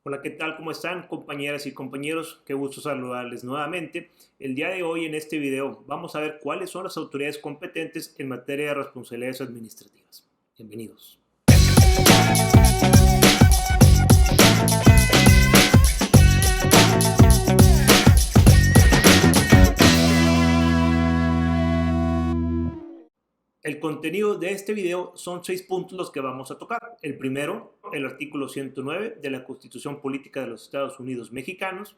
Hola, ¿qué tal? ¿Cómo están, compañeras y compañeros? Qué gusto saludarles nuevamente. El día de hoy en este video vamos a ver cuáles son las autoridades competentes en materia de responsabilidades administrativas. Bienvenidos. El contenido de este video son 6 puntos los que vamos a tocar. El primero, el artículo 109 de la Constitución Política de los Estados Unidos Mexicanos.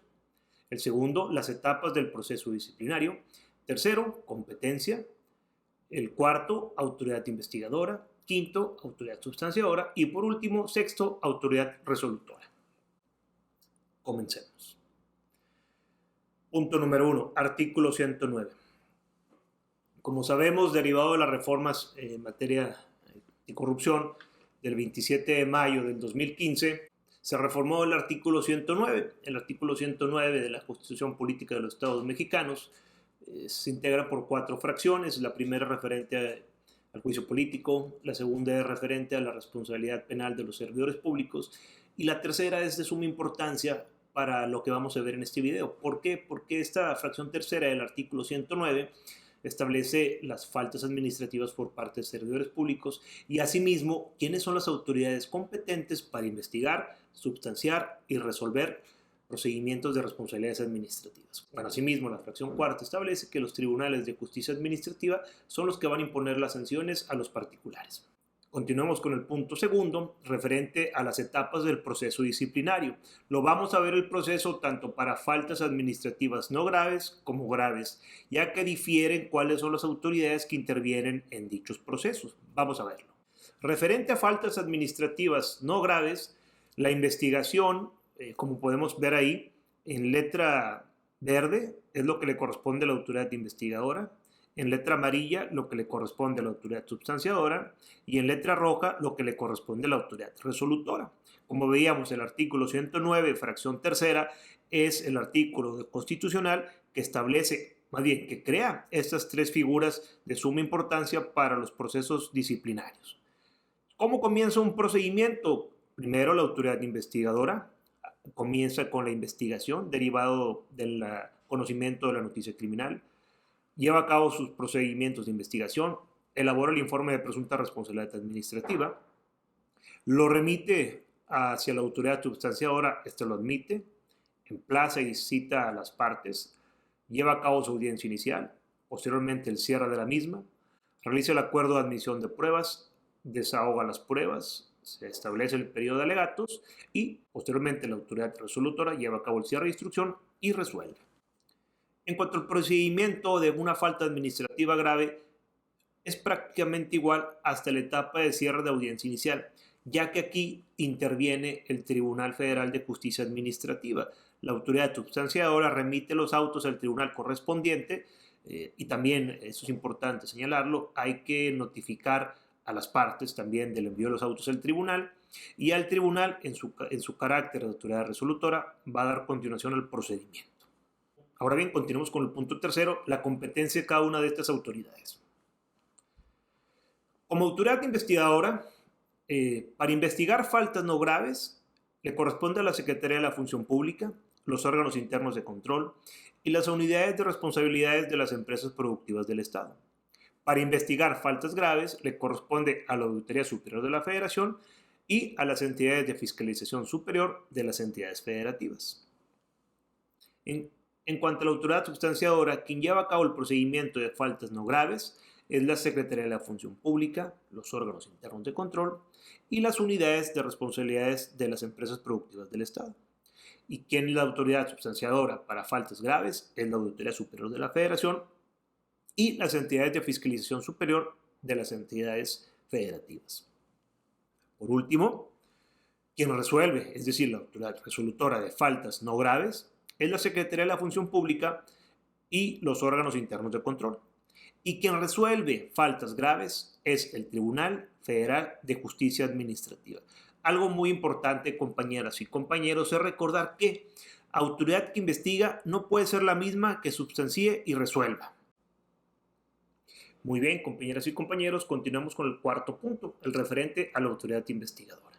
El segundo, las etapas del proceso disciplinario. Tercero, competencia. El cuarto, autoridad investigadora. Quinto, autoridad sustanciadora. Y por último, sexto, autoridad resolutora. Comencemos. Punto número 1, artículo 109. Como sabemos, derivado de las reformas en materia de corrupción del 27 de mayo del 2015, se reformó el artículo 109. El artículo 109 de la Constitución Política de los Estados Mexicanos se integra por 4 fracciones. La primera referente al juicio político, la segunda es referente a la responsabilidad penal de los servidores públicos y la tercera es de suma importancia para lo que vamos a ver en este video. ¿Por qué? Porque esta fracción tercera del artículo 109 establece las faltas administrativas por parte de servidores públicos y asimismo quiénes son las autoridades competentes para investigar, sustanciar y resolver procedimientos de responsabilidades administrativas. Bueno, asimismo, la fracción cuarta establece que los tribunales de justicia administrativa son los que van a imponer las sanciones a los particulares. Continuamos con el punto segundo, referente a las etapas del proceso disciplinario. Lo vamos a ver el proceso tanto para faltas administrativas no graves como graves, ya que difieren cuáles son las autoridades que intervienen en dichos procesos. Vamos a verlo. Referente a faltas administrativas no graves, la investigación, como podemos ver ahí, en letra verde es lo que le corresponde a la autoridad investigadora, en letra amarilla lo que le corresponde a la autoridad sustanciadora y en letra roja lo que le corresponde a la autoridad resolutora. Como veíamos, el artículo 109, fracción tercera, es el artículo constitucional que establece, más bien, que crea estas 3 figuras de suma importancia para los procesos disciplinarios. ¿Cómo comienza un procedimiento? Primero, la autoridad investigadora comienza con la investigación derivado del conocimiento de la noticia criminal, lleva a cabo sus procedimientos de investigación, elabora el informe de presunta responsabilidad administrativa, lo remite hacia la autoridad sustanciadora, lo admite, emplaza y cita a las partes, lleva a cabo su audiencia inicial, posteriormente el cierre de la misma, realiza el acuerdo de admisión de pruebas, desahoga las pruebas, se establece el periodo de alegatos y posteriormente la autoridad resolutora lleva a cabo el cierre de instrucción y resuelve. En cuanto al procedimiento de una falta administrativa grave, es prácticamente igual hasta la etapa de cierre de audiencia inicial, ya que aquí interviene el Tribunal Federal de Justicia Administrativa. La autoridad sustanciadora remite los autos al tribunal correspondiente y también, eso es importante señalarlo, hay que notificar a las partes también del envío de los autos al tribunal y al tribunal, en su carácter de autoridad resolutora, va a dar continuación al procedimiento. Ahora bien, continuemos con el punto tercero, la competencia de cada una de estas autoridades. Como autoridad investigadora, para investigar faltas no graves, le corresponde a la Secretaría de la Función Pública, los órganos internos de control y las unidades de responsabilidades de las empresas productivas del Estado. Para investigar faltas graves, le corresponde a la Auditoría Superior de la Federación y a las entidades de fiscalización superior de las entidades federativas. En cuanto a la autoridad sustanciadora, quien lleva a cabo el procedimiento de faltas no graves es la Secretaría de la Función Pública, los órganos internos de control y las unidades de responsabilidades de las empresas productivas del Estado. Y quien es la autoridad sustanciadora para faltas graves es la Auditoría Superior de la Federación y las entidades de fiscalización superior de las entidades federativas. Por último, quien resuelve, es decir, la autoridad resolutora de faltas no graves, es la Secretaría de la Función Pública y los órganos internos de control. Y quien resuelve faltas graves es el Tribunal Federal de Justicia Administrativa. Algo muy importante, compañeras y compañeros, es recordar que autoridad que investiga no puede ser la misma que sustancie y resuelva. Muy bien, compañeras y compañeros, continuamos con el cuarto punto, el referente a la autoridad investigadora.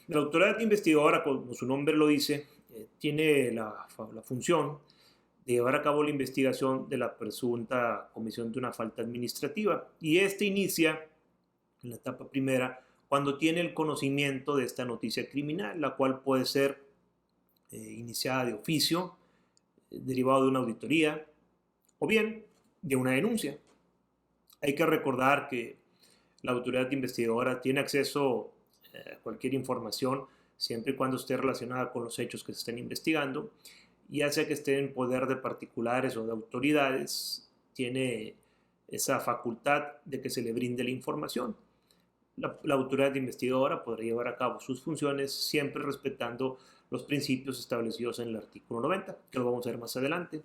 La autoridad investigadora, como su nombre lo dice, tiene la función de llevar a cabo la investigación de la presunta comisión de una falta administrativa. Y este inicia en la etapa primera cuando tiene el conocimiento de esta noticia criminal, la cual puede ser iniciada de oficio, derivado de una auditoría o bien de una denuncia. Hay que recordar que la autoridad investigadora tiene acceso a cualquier información siempre y cuando esté relacionada con los hechos que se estén investigando, ya sea que esté en poder de particulares o de autoridades, tiene esa facultad de que se le brinde la información. La autoridad investigadora podrá llevar a cabo sus funciones siempre respetando los principios establecidos en el artículo 90, que lo vamos a ver más adelante.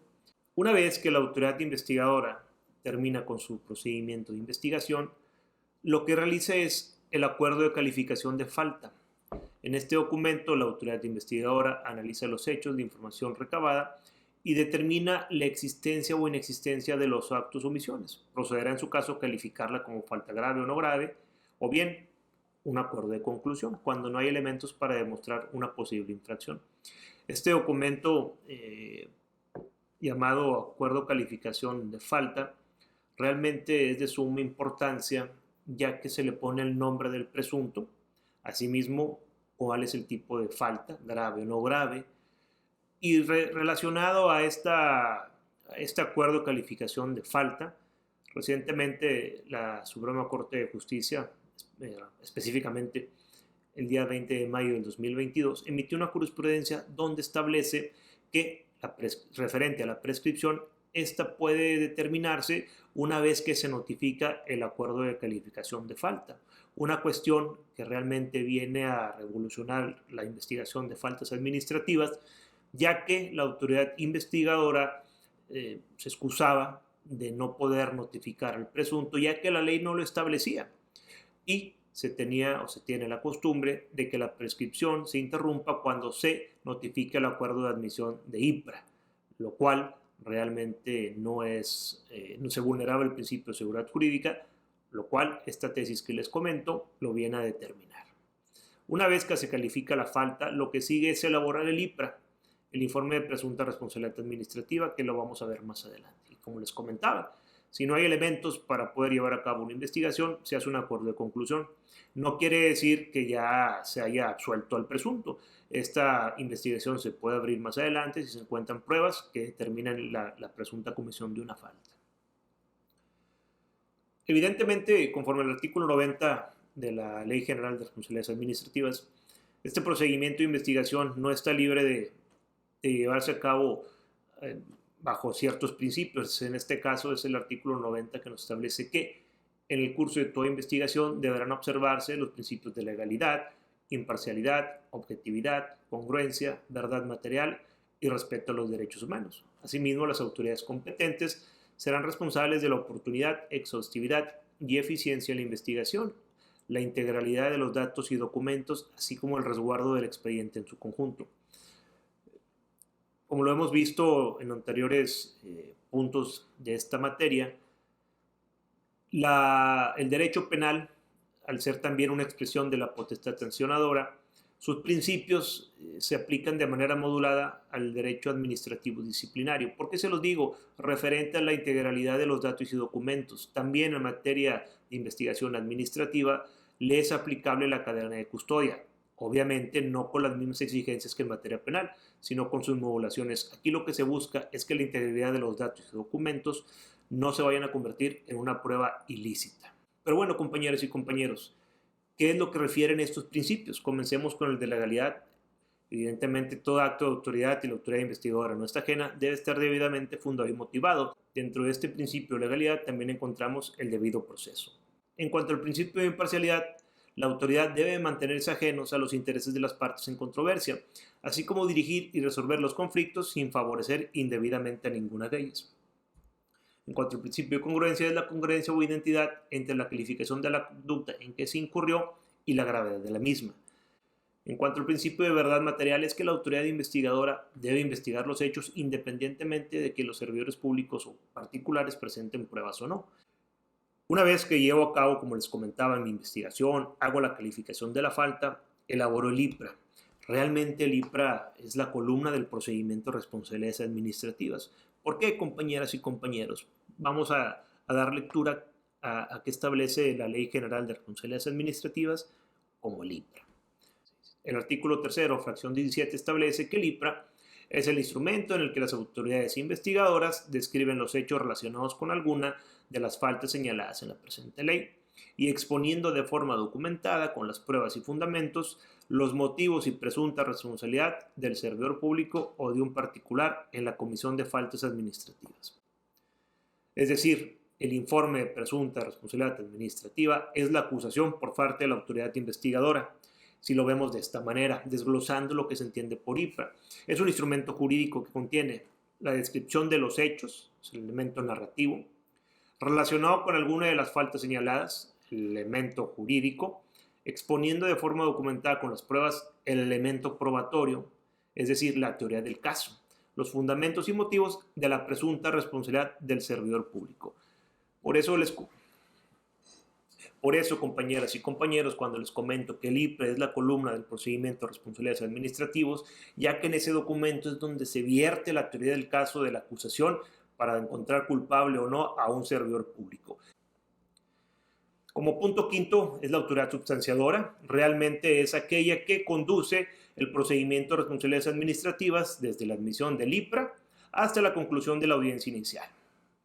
Una vez que la autoridad investigadora termina con su procedimiento de investigación, lo que realiza es el acuerdo de calificación de falta. En este documento, la autoridad investigadora analiza los hechos de información recabada y determina la existencia o inexistencia de los actos o omisiones. Procederá en su caso a calificarla como falta grave o no grave, o bien un acuerdo de conclusión, cuando no hay elementos para demostrar una posible infracción. Este documento, llamado acuerdo de calificación de falta, realmente es de suma importancia, ya que se le pone el nombre del presunto, asimismo cuál es el tipo de falta, grave o no grave, y relacionado a este acuerdo de calificación de falta, recientemente la Suprema Corte de Justicia, específicamente el día 20 de mayo del 2022, emitió una jurisprudencia donde establece que referente a la prescripción, esta puede determinarse una vez que se notifica el acuerdo de calificación de falta. Una cuestión que realmente viene a revolucionar la investigación de faltas administrativas, ya que la autoridad investigadora se excusaba de no poder notificar al presunto, ya que la ley no lo establecía. Y se tenía o se tiene la costumbre de que la prescripción se interrumpa cuando se notifica el acuerdo de admisión de IPRA, lo cual realmente no se vulneraba el principio de seguridad jurídica, lo cual esta tesis que les comento lo viene a determinar. Una vez que se califica la falta, lo que sigue es elaborar el IPRA, el informe de presunta responsabilidad administrativa, que lo vamos a ver más adelante. Y como les comentaba, si no hay elementos para poder llevar a cabo una investigación, se hace un acuerdo de conclusión. No quiere decir que ya se haya absuelto al presunto. Esta investigación se puede abrir más adelante si se encuentran pruebas que determinan la presunta comisión de una falta. Evidentemente, conforme al artículo 90 de la Ley General de Responsabilidades Administrativas, este procedimiento de investigación no está libre de llevarse a cabo bajo ciertos principios. En este caso es el artículo 90 que nos establece que en el curso de toda investigación deberán observarse los principios de legalidad, imparcialidad, objetividad, congruencia, verdad material y respeto a los derechos humanos. Asimismo, las autoridades competentes serán responsables de la oportunidad, exhaustividad y eficiencia en la investigación, la integralidad de los datos y documentos, así como el resguardo del expediente en su conjunto. Como lo hemos visto en anteriores puntos de esta materia, el derecho penal, al ser también una expresión de la potestad sancionadora, sus principios se aplican de manera modulada al derecho administrativo disciplinario. ¿Por qué se los digo? Referente a la integralidad de los datos y documentos. También en materia de investigación administrativa le es aplicable la cadena de custodia. Obviamente no con las mismas exigencias que en materia penal, sino con sus modulaciones. Aquí lo que se busca es que la integridad de los datos y documentos no se vayan a convertir en una prueba ilícita. Pero bueno, compañeras y compañeros, ¿qué es lo que refieren estos principios? Comencemos con el de legalidad. Evidentemente, todo acto de autoridad y la autoridad investigadora no está ajena debe estar debidamente fundado y motivado. Dentro de este principio de legalidad también encontramos el debido proceso. En cuanto al principio de imparcialidad, la autoridad debe mantenerse ajenos a los intereses de las partes en controversia, así como dirigir y resolver los conflictos sin favorecer indebidamente a ninguna de ellas. En cuanto al principio de congruencia, es la congruencia o identidad entre la calificación de la conducta en que se incurrió y la gravedad de la misma. En cuanto al principio de verdad material, es que la autoridad investigadora debe investigar los hechos independientemente de que los servidores públicos o particulares presenten pruebas o no. Una vez que llevo a cabo, como les comentaba, mi investigación, hago la calificación de la falta, elaboró el IPRA. Realmente el IPRA es la columna del procedimiento de responsabilidades administrativas. ¿Por qué, compañeras y compañeros? Vamos a dar lectura a qué establece la Ley General de Responsabilidades Administrativas como el IPRA. El artículo 3, fracción 17, establece que el IPRA es el instrumento en el que las autoridades investigadoras describen los hechos relacionados con alguna de las faltas señaladas en la presente ley y exponiendo de forma documentada con las pruebas y fundamentos los motivos y presunta responsabilidad del servidor público o de un particular en la comisión de faltas administrativas. Es decir, el informe de presunta responsabilidad administrativa es la acusación por parte de la autoridad investigadora. Si lo vemos de esta manera, desglosando lo que se entiende por IPRA, es un instrumento jurídico que contiene la descripción de los hechos, es el elemento narrativo, relacionado con alguna de las faltas señaladas, el elemento jurídico, exponiendo de forma documentada con las pruebas el elemento probatorio, es decir, la teoría del caso, los fundamentos y motivos de la presunta responsabilidad del servidor público. Por eso, compañeras y compañeros, cuando les comento que el IPRA es la columna del procedimiento de responsabilidades administrativos, ya que en ese documento es donde se vierte la teoría del caso de la acusación para encontrar culpable o no a un servidor público. Como punto quinto, es la autoridad substanciadora. Realmente es aquella que conduce el procedimiento de responsabilidades administrativas desde la admisión del IPRA hasta la conclusión de la audiencia inicial.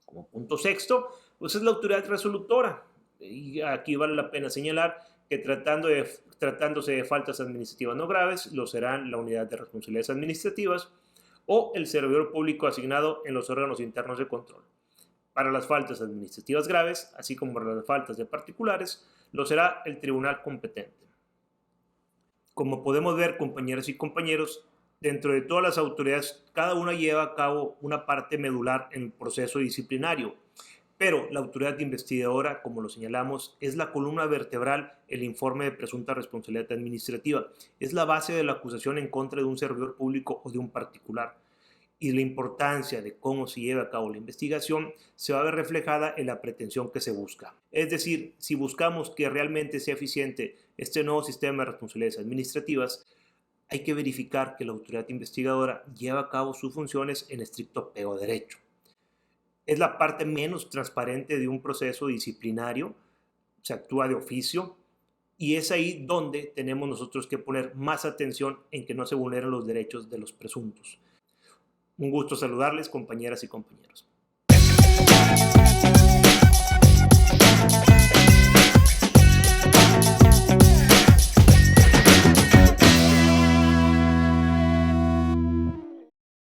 Como punto sexto, pues es la autoridad resolutora. Y aquí vale la pena señalar que tratándose de faltas administrativas no graves, lo serán la unidad de responsabilidades administrativas o el servidor público asignado en los órganos internos de control. Para las faltas administrativas graves, así como para las faltas de particulares, lo será el tribunal competente. Como podemos ver, compañeras y compañeros, dentro de todas las autoridades, cada una lleva a cabo una parte medular en el proceso disciplinario, pero la autoridad investigadora, como lo señalamos, es la columna vertebral, el informe de presunta responsabilidad administrativa. Es la base de la acusación en contra de un servidor público o de un particular. Y la importancia de cómo se lleva a cabo la investigación se va a ver reflejada en la pretensión que se busca. Es decir, si buscamos que realmente sea eficiente este nuevo sistema de responsabilidades administrativas, hay que verificar que la autoridad investigadora lleva a cabo sus funciones en estricto apego a derecho. Es la parte menos transparente de un proceso disciplinario, se actúa de oficio y es ahí donde tenemos nosotros que poner más atención en que no se vulneren los derechos de los presuntos. Un gusto saludarles, compañeras y compañeros.